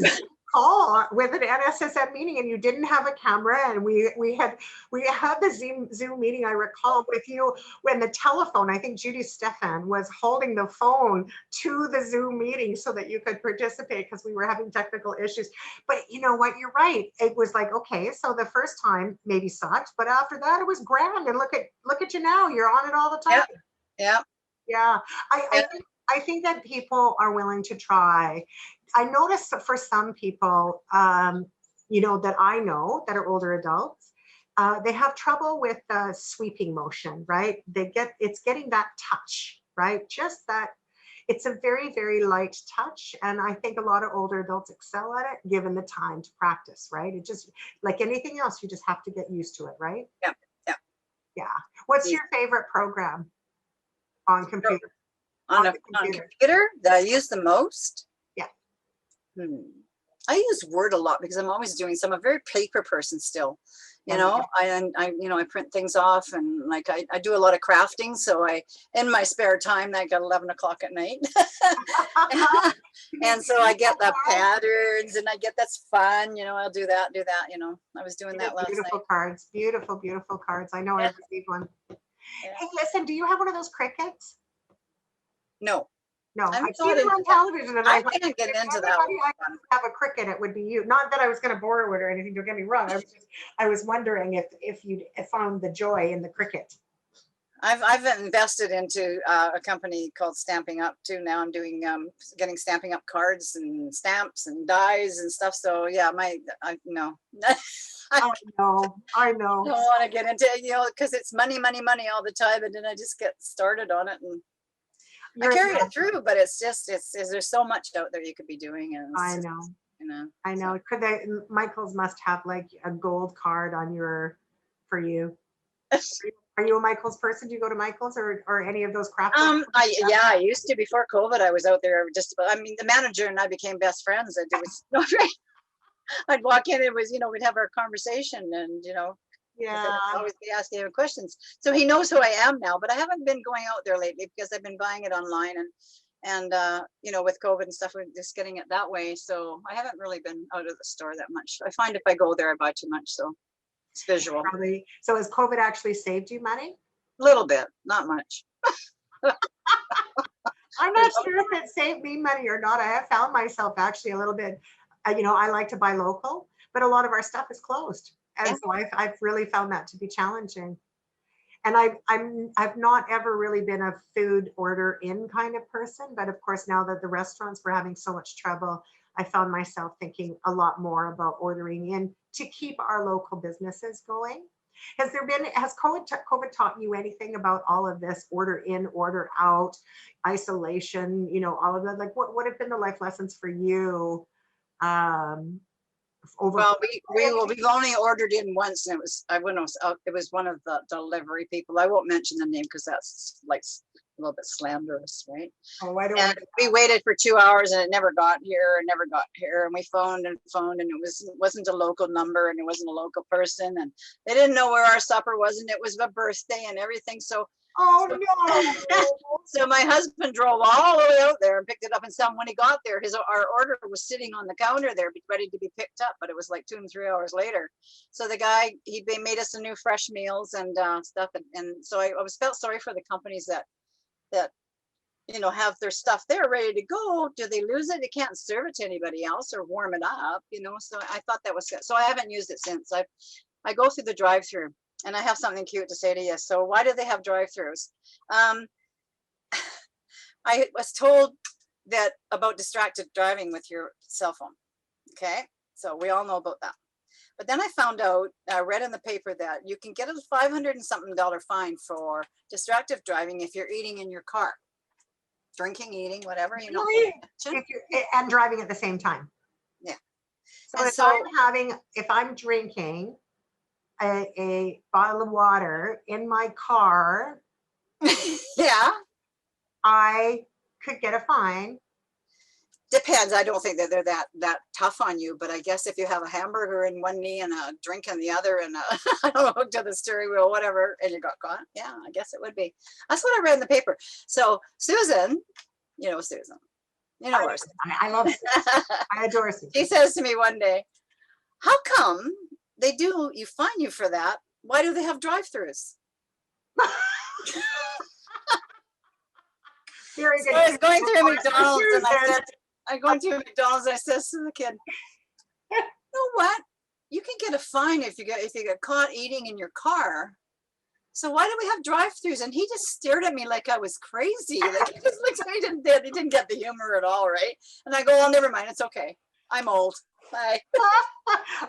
call with an NSSN meeting and you didn't have a camera, and we had the Zoom meeting, I recall, with you when the telephone, I think Judy Stefan was holding the phone to the Zoom meeting so that you could participate because we were having technical issues. But you know what, you're right. It was like, okay, so the first time maybe sucked, but after that it was grand, and look at you now, you're on it all the time. Yeah. I think that people are willing to try. I noticed that for some people, you know, that I know that are older adults, they have trouble with the sweeping motion, right? It's getting that touch, right? Just that, it's a very, very light touch. And I think a lot of older adults excel at it, given the time to practice, right? It just, like anything else, you just have to get used to it, right? Yeah. What's your favorite program on computer? On computer that I use the most? I use Word a lot because I'm always doing some. I'm a very paper person still. You know, I print things off, and like I do a lot of crafting. So in my spare time, I got 11 o'clock at night, and so I get the patterns, and I get that's fun. You know, I'll do that. You know, I was doing that last night. Beautiful cards, beautiful cards. I know I received one. Hey, listen, do you have one of those crickets? No. I've seen it on television, and I can't get into that. I have a cricket, it would be you. Not that I was going to borrow it or anything, don't get me wrong. I was wondering if you found the joy in the cricket. I've invested into a company called Stamping Up too. Now I'm doing getting Stamping Up cards and stamps and dies and stuff. So yeah, I know. I know. I don't want to get into it, you know, because it's money all the time, and then I just get started on it, and I carry it through. But it's there's so much out there you could be doing, and I know. So. Could Michael's must have like a gold card on for you. Are you a Michael's person? Do you go to Michael's or any of those craft? I used to before COVID. I was out there the manager and I became best friends. I'd walk in, it was, you know, we'd have our conversation, and you know, I'd always be asking him questions. So he knows who I am now, but I haven't been going out there lately because I've been buying it online, and you know, with COVID and stuff, we're just getting it that way. So I haven't really been out of the store that much. I find if I go there, I buy too much. So it's visual. Probably. So has COVID actually saved you money? A little bit, not much. I'm not sure if it saved me money or not. I have found myself actually a little bit, you know, I like to buy local, but a lot of our stuff is closed. And so I've really found that to be challenging. And I've not ever really been a food order in kind of person, but of course, now that the restaurants were having so much trouble, I found myself thinking a lot more about ordering in to keep our local businesses going. Has COVID taught you anything about all of this order in, order out, isolation, all of that? Like what have been the life lessons for you? Well, we've only ordered in once, and it was one of the delivery people. I won't mention the name because that's like a little bit slanderous, right? Oh, I don't. And we waited for 2 hours, and it never got here, and we phoned, and it wasn't a local number, and it wasn't a local person, and they didn't know where our supper was, and it was a birthday and everything. So no. So my husband drove all the way out there and picked it up, and when he got there, our order was sitting on the counter there, ready to be picked up, but it was like 2 and 3 hours later. So the guy, he made us some new fresh meals and stuff, and so I felt sorry for the companies that have their stuff there ready to go. Do they lose it? They can't serve it to anybody else or warm it up, So I thought that was good. So I haven't used it since. I go through the drive-through. And I have something cute to say to you. So why do they have drive-throughs? I was told that about distracted driving with your cell phone. Okay, so we all know about that. But then I found out, I read in the paper that you can get a $500 and something fine for distracted driving if you're eating in your car, drinking, eating, whatever, Really? And driving at the same time. Yeah. So if I'm drinking a bottle of water in my car, yeah, I could get a fine. Depends. I don't think that they're that tough on you, but I guess if you have a hamburger in one knee and a drink in the other, and I don't know, hooked to the steering wheel, whatever, and you got caught, yeah, I guess it would be. That's what I read in the paper. So Susan, Susan, her. I love Susan. I adore Susan. She says to me one day, "How come you fine you for that? Why do they have drive-throughs?" Very good. So I was going through McDonald's, and I said to the kid, "You know what? You can get a fine if you get caught eating in your car. So why do we have drive-throughs?" And he just stared at me like I was crazy. Like he just looked at me, he didn't get the humor at all, right? And I go, "Oh, never mind. It's okay. I'm old. Bye."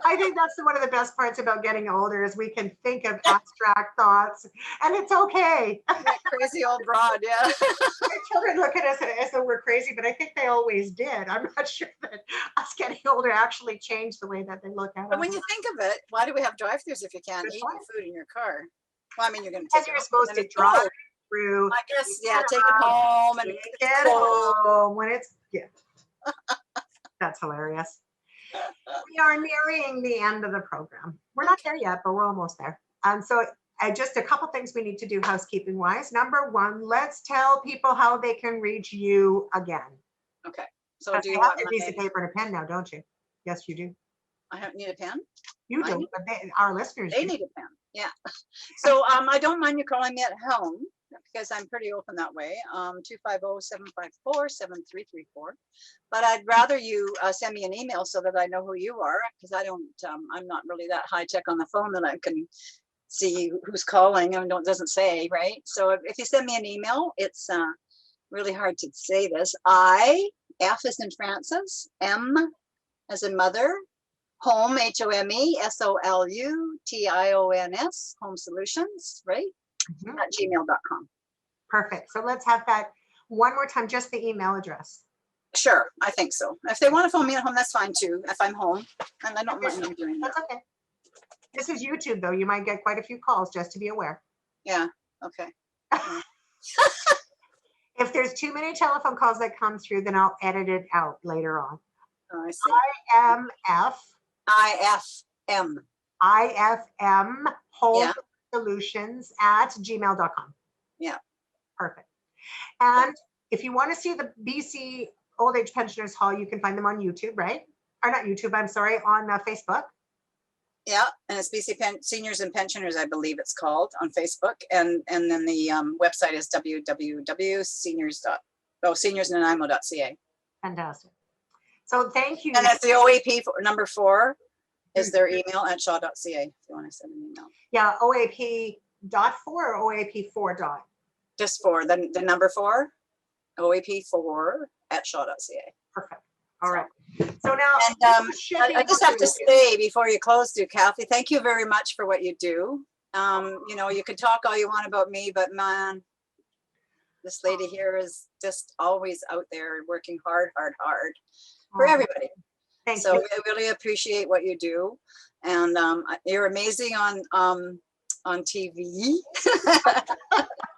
I think that's one of the best parts about getting older is we can think of abstract thoughts, and it's okay. That crazy old broad, yeah. My children look at us as though we're crazy, but I think they always did. I'm not sure that us getting older actually changed the way that they look at us. But when you think of it, why do we have drive-thrus if you can't eat your food in your car? Well, I mean, you're going to take it. You're supposed to drive through. I guess, yeah, take it home and get home when it's That's hilarious. We are nearing the end of the program. We're not there yet, but we're almost there. And so just a couple things we need to do housekeeping wise. Number one, let's tell people how they can reach you again. Okay. So do you have a piece of paper and a pen now, don't you? Yes, you do. I don't need a pen? You do, but our listeners They need a pen. Yeah. So I don't mind you calling me at home because I'm pretty open that way. 250-754-7334. But I'd rather you send me an email so that I know who you are, because I'm not really that high tech on the phone that I can see who's calling and it doesn't say, right? So if you send me an email, it's really hard to say this. F as in Francis, M as in mother, home, HOMESOLUTIONS, home solutions, right? At gmail.com. Perfect. So let's have that one more time, just the email address. Sure, I think so. If they want to phone me at home, that's fine too, if I'm home. And I don't mind doing that. That's okay. This is YouTube though. You might get quite a few calls, just to be aware. Yeah, okay. If there's too many telephone calls that come through, then I'll edit it out later on. Oh, I see. IFM home solutions at gmail.com. Yeah. Perfect. And if you want to see the BC Old Age Pensioners Hall, you can find them on YouTube, right? Or not YouTube, I'm sorry, on Facebook. Yeah, and it's BC Seniors and Pensioners, I believe it's called, on Facebook. And then the website is seniorsnanaimo.ca. Fantastic. So thank you. And that's the OAP number 4 is their email at shaw.ca if you want to send an email. Yeah, OAP dot 4 or OAP4 dot? Just for the number 4, OAP4 at shaw.ca. Perfect. All right. So now, And I just have to say before you close, Kathy, thank you very much for what you do. You know, you can talk all you want about me, but man, this lady here is just always out there working hard for everybody. So I really appreciate what you do, and you're amazing on TV.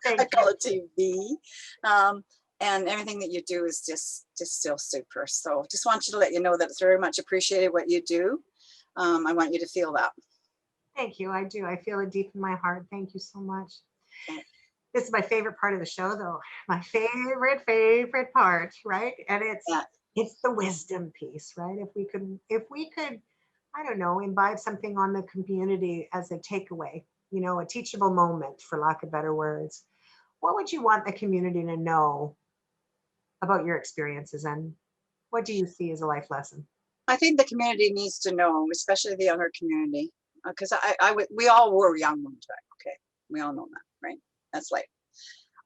I call it TV. And everything that you do is just still super. So just want you to let you know that it's very much appreciated what you do. I want you to feel that. Thank you. I do. I feel it deep in my heart. Thank you so much. Okay. This is my favorite part of the show, though. My favorite part, right? And it's the wisdom piece, right? If we could, I don't know, imbibe something on the community as a takeaway, you know, a teachable moment, for lack of better words. What would you want the community to know about your experiences, and what do you see as a life lesson? I think the community needs to know, especially the younger community, because we all were young one time. Okay, we all know that, right? That's life.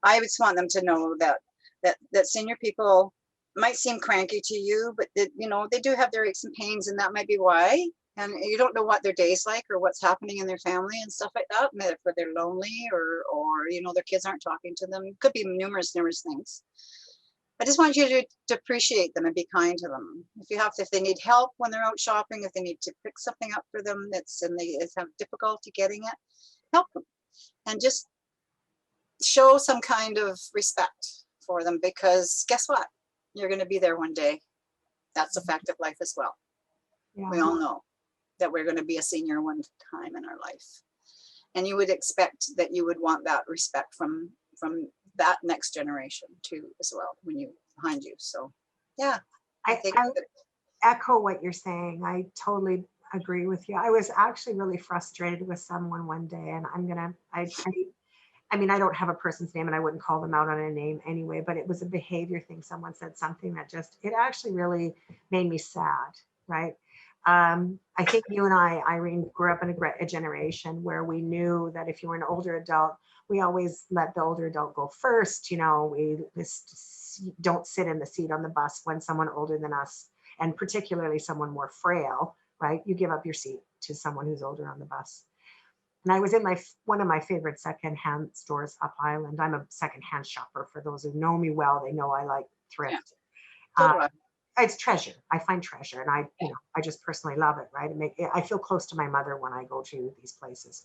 I just want them to know that senior people might seem cranky to you, but you know, they do have their aches and pains, and that might be why. And you don't know what their day's like or what's happening in their family and stuff like that. Maybe if they're lonely or you know, their kids aren't talking to them. Could be numerous things. I just want you to appreciate them and be kind to them. If they need help when they're out shopping, if they need to pick something up for them and they have difficulty getting it, help them. And just show some kind of respect for them, because guess what? You're going to be there one day. That's a fact of life as well. Yeah. We all know that we're going to be a senior one time in our life. And you would expect that you would want that respect from that next generation too, as well, when you behind you. So yeah, I echo what you're saying. I totally agree with you. I was actually really frustrated with someone one day, and I mean, I don't have a person's name and I wouldn't call them out on a name anyway, but it was a behavior thing. Someone said something that it actually really made me sad, right? I think you and I, Irene, grew up in a generation where we knew that if you were an older adult, we always let the older adult go first. You know, we don't sit in the seat on the bus when someone older than us, and particularly someone more frail, right? You give up your seat to someone who's older on the bus. And I was in one of my favorite secondhand stores up Island. I'm a secondhand shopper. For those who know me well, they know I like thrift. Yeah. It's treasure. I find treasure, and I just personally love it, right? I feel close to my mother when I go to these places.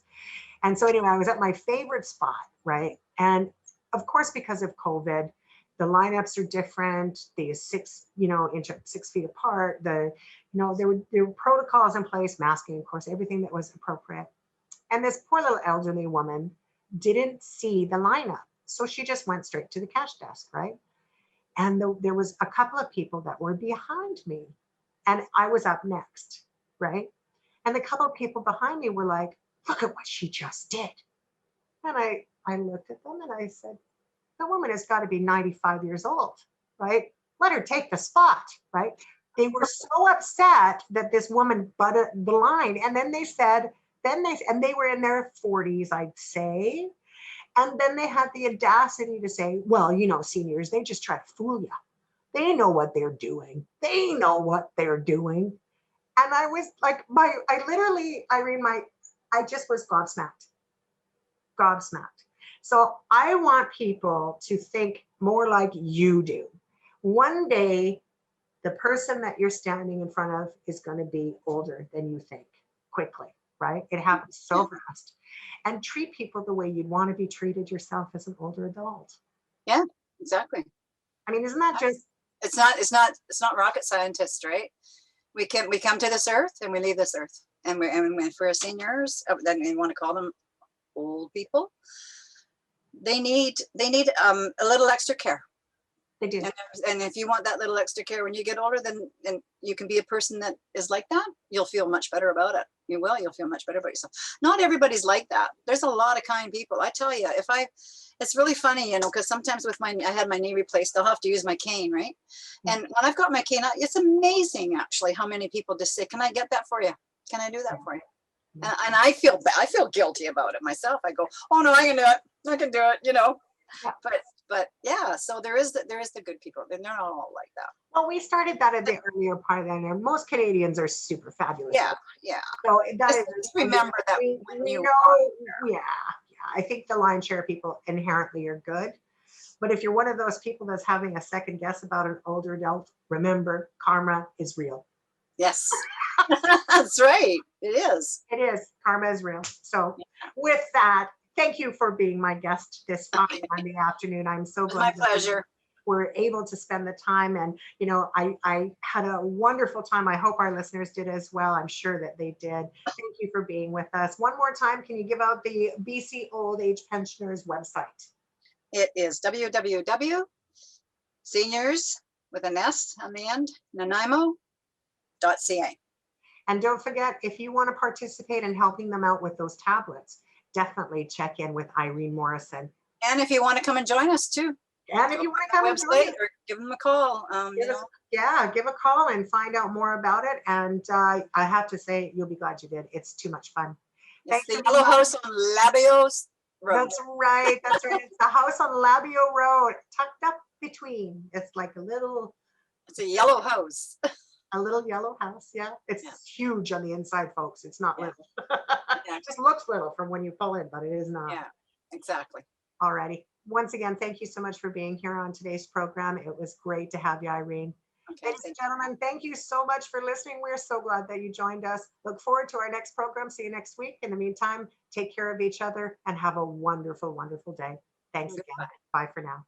And so anyway, I was at my favorite spot, right? And of course, because of COVID, the lineups are different. The 6 feet apart. There were protocols in place, masking, of course, everything that was appropriate. And this poor little elderly woman didn't see the lineup, so she just went straight to the cash desk, right? And there was a couple of people that were behind me, and I was up next, right? And the couple of people behind me were like, look at what she just did. And I looked at them and I said, the woman has got to be 95 years old, right? Let her take the spot, right? They were so upset that this woman butted the line. And then they said, and they were in their 40s, I'd say. And then they had the audacity to say, well, you know, seniors, they just try to fool you. They know what they're doing. They know what they're doing. And I was like, I just was gobsmacked. So I want people to think more like you do. One day, the person that you're standing in front of is going to be older than you think, quickly, right? It happens so fast. And treat people the way you'd want to be treated yourself as an older adult. Yeah, exactly. I mean, isn't that just? It's not rocket scientists, right? We come to this earth and we leave this earth, and for seniors, then we want to call them old people. They need a little extra care. They do. And if you want that little extra care when you get older, then you can be a person that is like that. You'll feel much better about it. You'll feel much better about yourself. Not everybody's like that. There's a lot of kind people. I tell you, it's really funny, you know, because sometimes I had my knee replaced, I'll have to use my cane, right? And when I've got my cane out, it's amazing actually how many people just say, can I get that for you? Can I do that for you? And I feel guilty about it myself. I go, oh no, I can do it. I can do it, you know. Yeah. But yeah, so there is the good people, and they're not all like that. Well, we started that at the earlier part of that. And most Canadians are super fabulous. Yeah, yeah. So that Just is, remember that we when you know, yeah. I think the lion's share of people inherently are good. But if you're one of those people that's having a second guess about an older adult, remember, karma is real. Yes, that's right. It is. It is. Karma is real. So with that, thank you for being my guest this fine Monday afternoon. I'm so It's my glad that pleasure. we're able to spend the time. And, you know, I had a wonderful time. I hope our listeners did as well. I'm sure that they did. Thank you for being with us. One more time, can you give out the BC Old Age Pensioners website? It is www.seniors with an S on the end, Nanaimo.ca. And don't forget, if you want to participate in helping them out with those tablets, definitely check in with Irene Morrison. And if you want to come and join us too. And if you want to come and join us, or give them a call. Give a call and find out more about it. And I have to say, you'll be glad you did. It's too much fun. It's the Yellow House on Labios Road. That's right. That's right. It's the house on Labio Road, tucked up between. It's like it's a yellow house. A little yellow house. Yeah. It's huge on the inside, folks. It's not little. Yeah. It just looks little from when you pull in, but it is not. Yeah, exactly. Alrighty. Once again, thank you so much for being here on today's program. It was great to have you, Irene. Okay, Ladies and gentlemen, thank you so much for listening. We're so glad that you joined us. Look forward to our next program. See you next week. In the meantime, take care of each other and have a wonderful, wonderful day. Thanks again. Bye for now.